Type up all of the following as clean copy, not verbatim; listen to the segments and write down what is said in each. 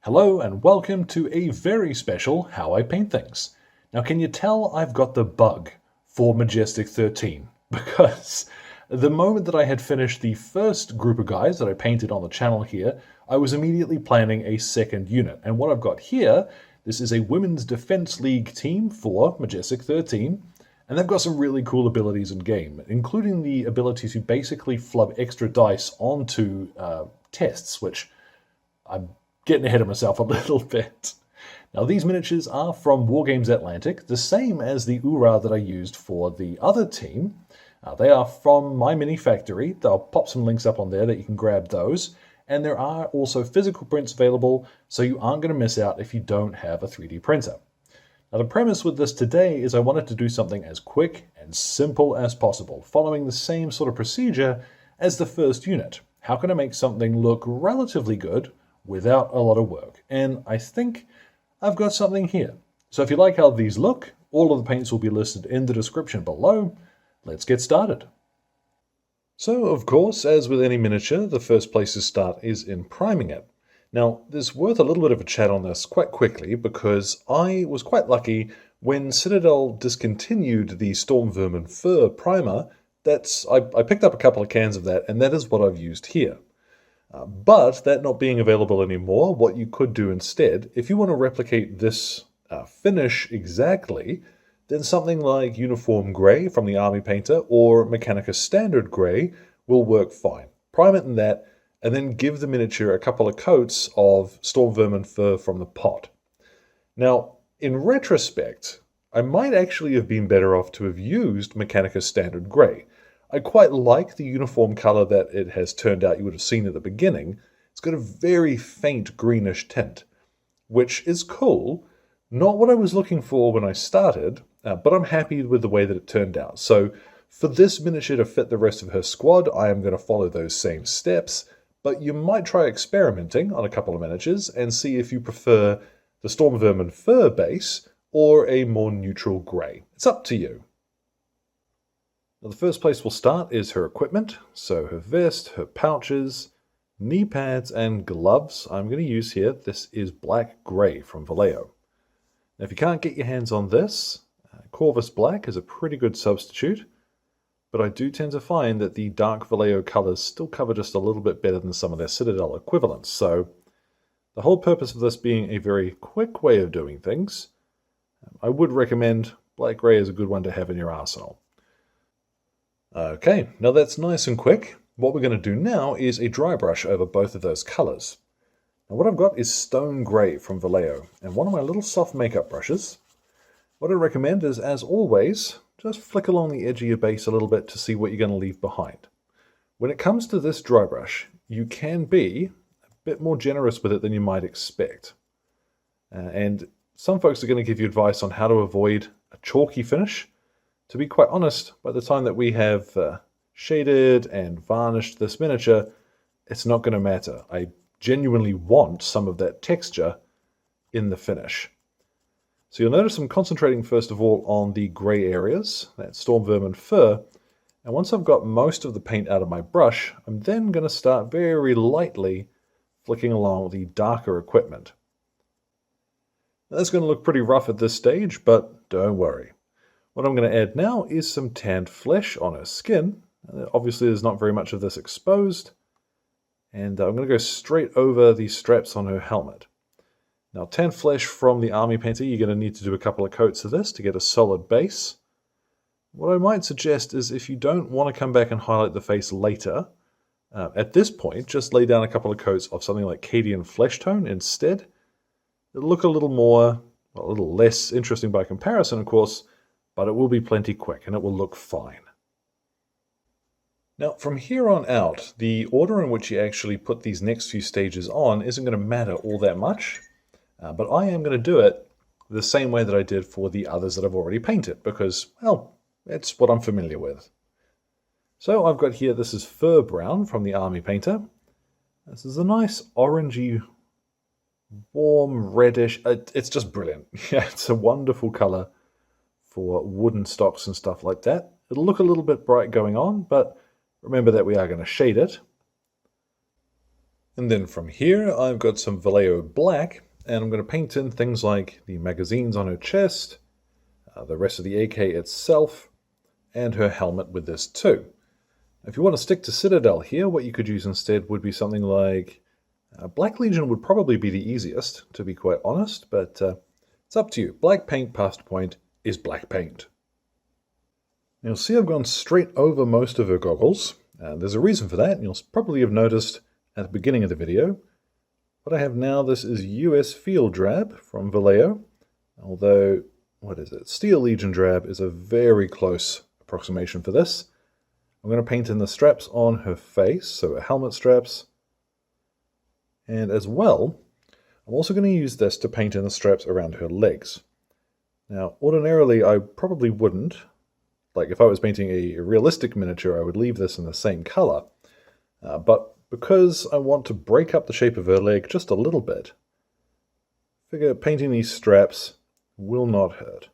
Hello and welcome to a very special How I Paint Things. Now can you tell I've got the bug for Majestic 13? Because the moment that I had finished the first group of guys that I painted on the channel here, I was immediately planning a second unit. And what I've got here, this is a Women's Defense League team for Majestic 13. And they've got some really cool abilities in game, including the ability to basically flub extra dice onto tests, which I'm getting ahead of myself a little bit. Now these miniatures are from Wargames Atlantic, the same as the Ura that I used for the other team. They are from my mini factory. I'll pop some links up on there that you can grab those. And there are also physical prints available, so you aren't going to miss out if you don't have a 3D printer. Now the premise with this today is I wanted to do something as quick and simple as possible, following the same sort of procedure as the first unit. How can I make something look relatively good without a lot of work? And I think I've got something here. So if you like how these look, all of the paints will be listed in the description below. Let's get started. So of course, as with any miniature, the first place to start is in priming it. Now, there's worth a little bit of a chat on this quite quickly because I was quite lucky when Citadel discontinued the Stormvermin fur primer. I picked up a couple of cans of that, and that is what I've used here. But that not being available anymore, what you could do instead, if you want to replicate this finish exactly, then something like Uniform Grey from the Army Painter or Mechanica Standard Grey will work fine. Prime it in that, and then give the miniature a couple of coats of Stormvermin fur from the pot. Now, in retrospect, I might actually have been better off to have used Mechanica Standard Grey. I quite like the uniform color that it has turned out. You would have seen at the beginning. It's got a very faint greenish tint, which is cool. Not what I was looking for when I started, but I'm happy with the way that it turned out. So for this miniature to fit the rest of her squad, I am going to follow those same steps. But you might try experimenting on a couple of miniatures and see if you prefer the Stormvermin fur base or a more neutral grey. It's up to you. Now the first place we'll start is her equipment. So her vest, her pouches, knee pads, and gloves I'm going to use here. This is Black Grey from Vallejo. Now if you can't get your hands on this, Corvus Black is a pretty good substitute. But I do tend to find that the dark Vallejo colors still cover just a little bit better than some of their Citadel equivalents. So the whole purpose of this being a very quick way of doing things, I would recommend Black Grey is a good one to have in your arsenal. Okay, now that's nice and quick. What we're going to do now is a dry brush over both of those colors. Now what I've got is Stone Grey from Vallejo, and one of my little soft makeup brushes. What I recommend is, as always, just flick along the edge of your base a little bit to see what you're going to leave behind. When it comes to this dry brush, you can be a bit more generous with it than you might expect. And some folks are going to give you advice on how to avoid a chalky finish. To be quite honest, by the time that we have shaded and varnished this miniature, it's not going to matter. I genuinely want some of that texture in the finish. So you'll notice I'm concentrating first of all on the grey areas, that Stormvermin fur, and once I've got most of the paint out of my brush, I'm then going to start very lightly flicking along the darker equipment. Now, that's going to look pretty rough at this stage, but don't worry. What I'm going to add now is some tanned flesh on her skin. Obviously there's not very much of this exposed, and I'm going to go straight over the straps on her helmet. Now, tanned flesh from the Army Painter, you're going to need to do a couple of coats of this to get a solid base. What I might suggest is if you don't want to come back and highlight the face later, at this point, just lay down a couple of coats of something like Cadian Flesh Tone instead. It'll look a little more, well, a little less interesting by comparison, of course, but it will be plenty quick and it will look fine. Now, from here on out, the order in which you actually put these next few stages on isn't going to matter all that much. But I am going to do it the same way that I did for the others that I've already painted because, well, it's what I'm familiar with. So I've got here, this is Fur Brown from the Army Painter. This is a nice orangey, warm, reddish, it's just brilliant. Yeah, it's a wonderful color for wooden stocks and stuff like that. It'll look a little bit bright going on, but remember that we are going to shade it. And then from here, I've got some Vallejo black, and I'm going to paint in things like the magazines on her chest, the rest of the AK itself, and her helmet with this too. If you want to stick to Citadel here, what you could use instead would be something like Black Legion would probably be the easiest, to be quite honest, but it's up to you. Black paint past point is black paint. You'll see I've gone straight over most of her goggles. There's a reason for that, and you'll probably have noticed at the beginning of the video. What I have now, this is US Field Drab from Vallejo, although, what is it? Steel Legion Drab is a very close approximation for this. I'm going to paint in the straps on her face, so her helmet straps. And as well, I'm also going to use this to paint in the straps around her legs. Now, ordinarily, I probably wouldn't. Like, if I was painting a realistic miniature, I would leave this in the same color. But because I want to break up the shape of her leg just a little bit, I figure painting these straps will not hurt.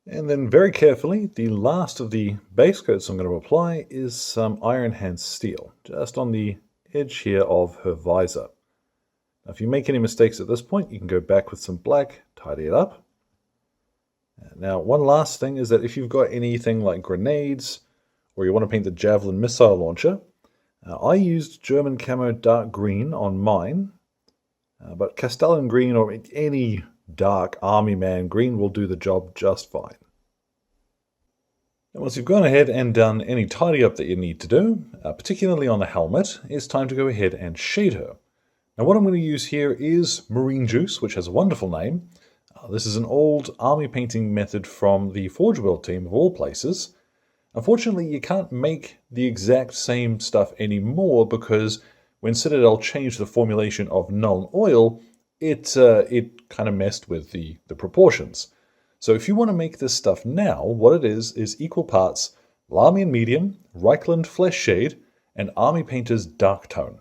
And then very carefully, the last of the base coats I'm going to apply is some Iron Hand Steel, just on the edge here of her visor. Now, if you make any mistakes at this point, you can go back with some black, tidy it up. Now, one last thing is that if you've got anything like grenades, or you want to paint the Javelin missile launcher, I used German Camo Dark Green on mine, but Castellan Green or any dark Army Man green will do the job just fine. And once you've gone ahead and done any tidy up that you need to do, particularly on the helmet, it's time to go ahead and shade her. Now what I'm going to use here is Marine Juice, which has a wonderful name. This is an old army painting method from the Forge World team of all places. Unfortunately, you can't make the exact same stuff anymore because when Citadel changed the formulation of Nuln Oil, it kind of messed with the proportions. So if you want to make this stuff now, what it is equal parts Lahmian Medium, Reikland Fleshshade, and Army Painter's Dark Tone.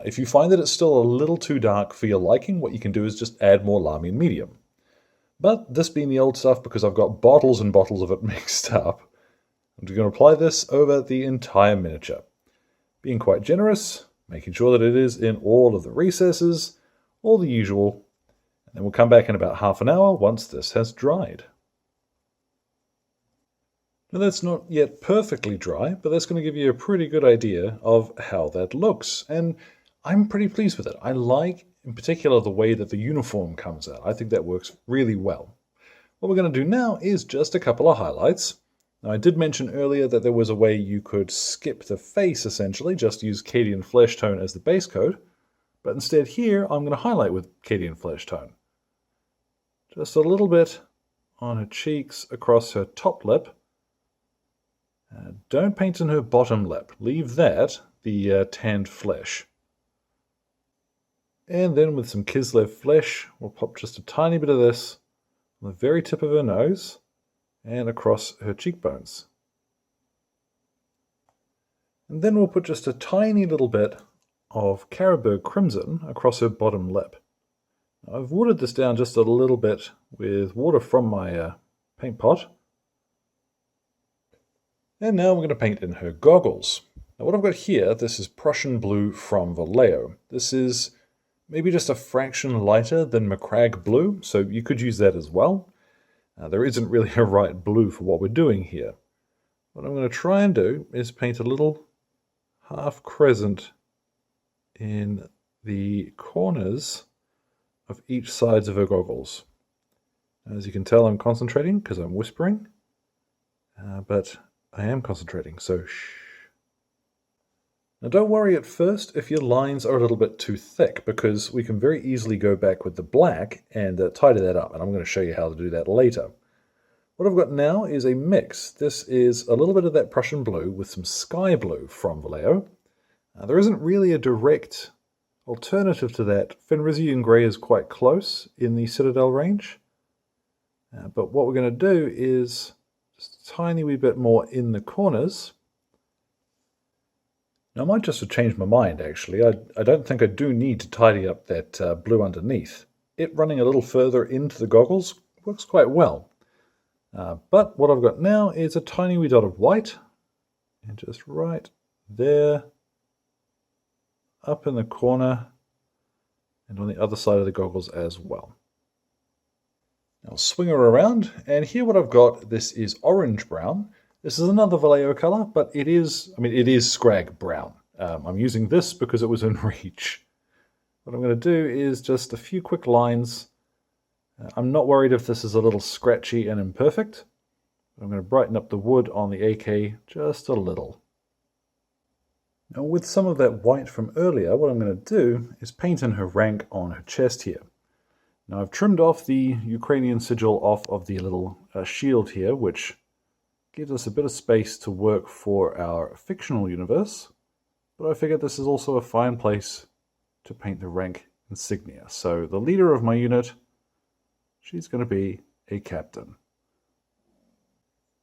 If you find that it's still a little too dark for your liking, what you can do is just add more Lahmian Medium. But this being the old stuff, because I've got bottles and bottles of it mixed up, I'm going to apply this over the entire miniature. Being quite generous, making sure that it is in all of the recesses, all the usual, and then we'll come back in about half an hour once this has dried. Now that's not yet perfectly dry, but that's going to give you a pretty good idea of how that looks, and I'm pretty pleased with it. I like, in particular, the way that the uniform comes out. I think that works really well. What we're going to do now is just a couple of highlights. Now, I did mention earlier that there was a way you could skip the face, essentially, just use Cadian Flesh Tone as the base coat, but instead here, I'm going to highlight with Cadian Flesh Tone. Just a little bit on her cheeks, across her top lip. Don't paint in her bottom lip. Leave that, the tanned flesh. And then with some Kislev flesh, we'll pop just a tiny bit of this on the very tip of her nose and across her cheekbones. And then we'll put just a tiny little bit of Carroburg Crimson across her bottom lip. Now, I've watered this down just a little bit with water from my paint pot. And now we're going to paint in her goggles. Now what I've got here, this is Prussian Blue from Vallejo. This is maybe just a fraction lighter than McCrag Blue, so you could use that as well. There isn't really a right blue for what we're doing here. What I'm going to try and do is paint a little half crescent in the corners of each sides of her goggles. As you can tell, I'm concentrating because I'm whispering, but I am concentrating, so shh. Now don't worry at first if your lines are a little bit too thick, because we can very easily go back with the black and tidy that up, and I'm going to show you how to do that later. What I've got now is a mix. This is a little bit of that Prussian blue with some sky blue from Vallejo. There isn't really a direct alternative to that. Fenrisian grey is quite close in the Citadel range, but what we're going to do is just a tiny wee bit more in the corners. Now I might just have changed my mind actually. I don't think I do need to tidy up that blue underneath. It running a little further into the goggles works quite well. But what I've got now is a tiny wee dot of white, and just right there up in the corner and on the other side of the goggles as well. I'll swing her around, and here what I've got, this is orange brown. This is another Vallejo color, but it is Scrag brown. I'm using this because it was in reach. What I'm going to do is just a few quick lines. I'm not worried if this is a little scratchy and imperfect. I'm going to brighten up the wood on the AK just a little. Now with some of that white from earlier, what I'm going to do is paint in her rank on her chest here. Now I've trimmed off the Ukrainian sigil off of the little shield here, which gives us a bit of space to work for our fictional universe. But I figured this is also a fine place to paint the rank insignia. So the leader of my unit, she's going to be a captain.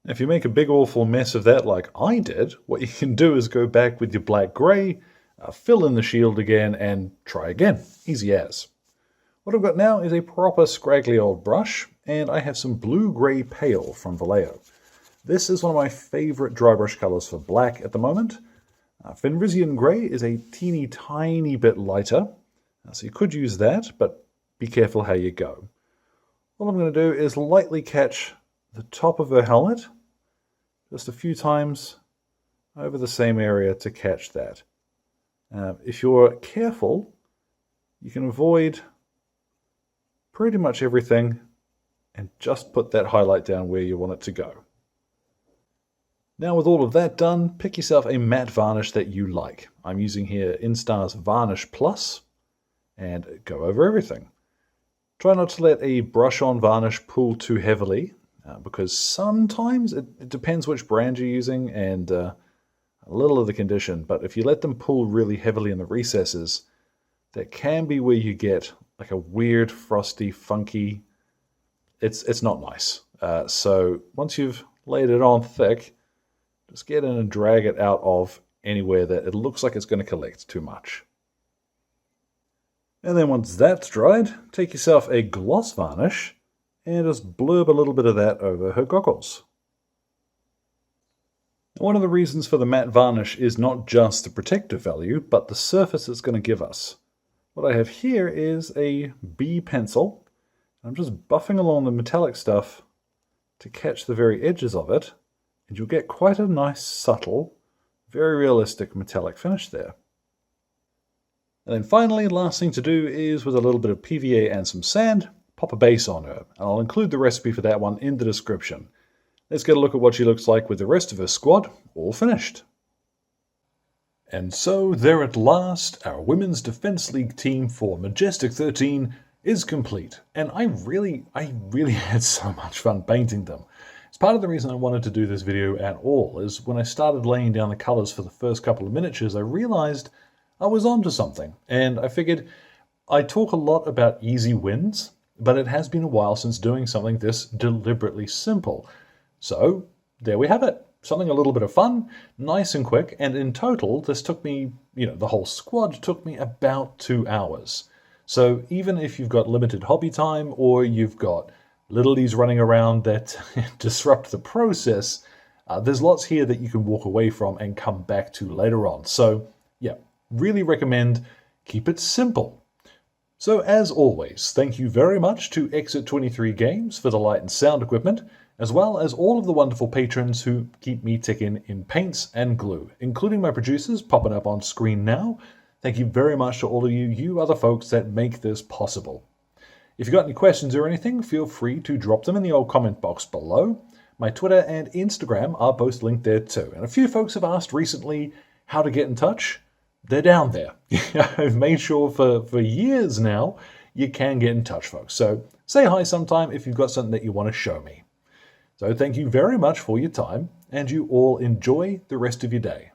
If you make a big awful mess of that like I did, what you can do is go back with your black grey, fill in the shield again, and try again. Easy as. What I've got now is a proper scraggly old brush, and I have some blue-grey pale from Vallejo. This is one of my favourite dry brush colours for black at the moment. Fenrisian grey is a teeny tiny bit lighter, so you could use that, but be careful how you go. All I'm going to do is lightly catch the top of her helmet, just a few times over the same area to catch that. If you're careful, you can avoid pretty much everything and just put that highlight down where you want it to go. Now with all of that done, pick yourself a matte varnish that you like. I'm using here Instar's Varnish Plus, and go over everything. Try not to let a brush-on varnish pull too heavily, because sometimes it depends which brand you're using and a little of the condition, but if you let them pull really heavily in the recesses, that can be where you get like a weird, frosty, funky, it's not nice. So once you've laid it on thick, just get in and drag it out of anywhere that it looks like it's going to collect too much. And then once that's dried, take yourself a gloss varnish and just blurb a little bit of that over her goggles. One of the reasons for the matte varnish is not just the protective value, but the surface it's going to give us. What I have here is a B pencil. I'm just buffing along the metallic stuff to catch the very edges of it, and you'll get quite a nice, subtle, very realistic metallic finish there. And then finally, last thing to do is, with a little bit of PVA and some sand, pop a base on her. And I'll include the recipe for that one in the description. Let's get a look at what she looks like with the rest of her squad, all finished. And so, there at last, our Women's Defense League team for Majestic 13 is complete. And I really had so much fun painting them. It's part of the reason I wanted to do this video at all, is when I started laying down the colors for the first couple of miniatures, I realized I was onto something. And I figured, I talk a lot about easy wins, but it has been a while since doing something this deliberately simple. So, there we have it. Something a little bit of fun, nice and quick, and in total, this took me, the whole squad took me about 2 hours. So even if you've got limited hobby time, or you've got littlies running around that disrupt the process, there's lots here that you can walk away from and come back to later on. So yeah, really recommend keep it simple. So as always, thank you very much to Exit 23 Games for the light and sound equipment, as well as all of the wonderful patrons who keep me ticking in paints and glue, including my producers popping up on screen now. Thank you very much to all of you other folks that make this possible. If you've got any questions or anything, feel free to drop them in the old comment box below. My Twitter and Instagram are both linked there too. And a few folks have asked recently how to get in touch. They're down there. I've made sure for years now you can get in touch, folks. So say hi sometime if you've got something that you want to show me. So thank you very much for your time, and you all enjoy the rest of your day.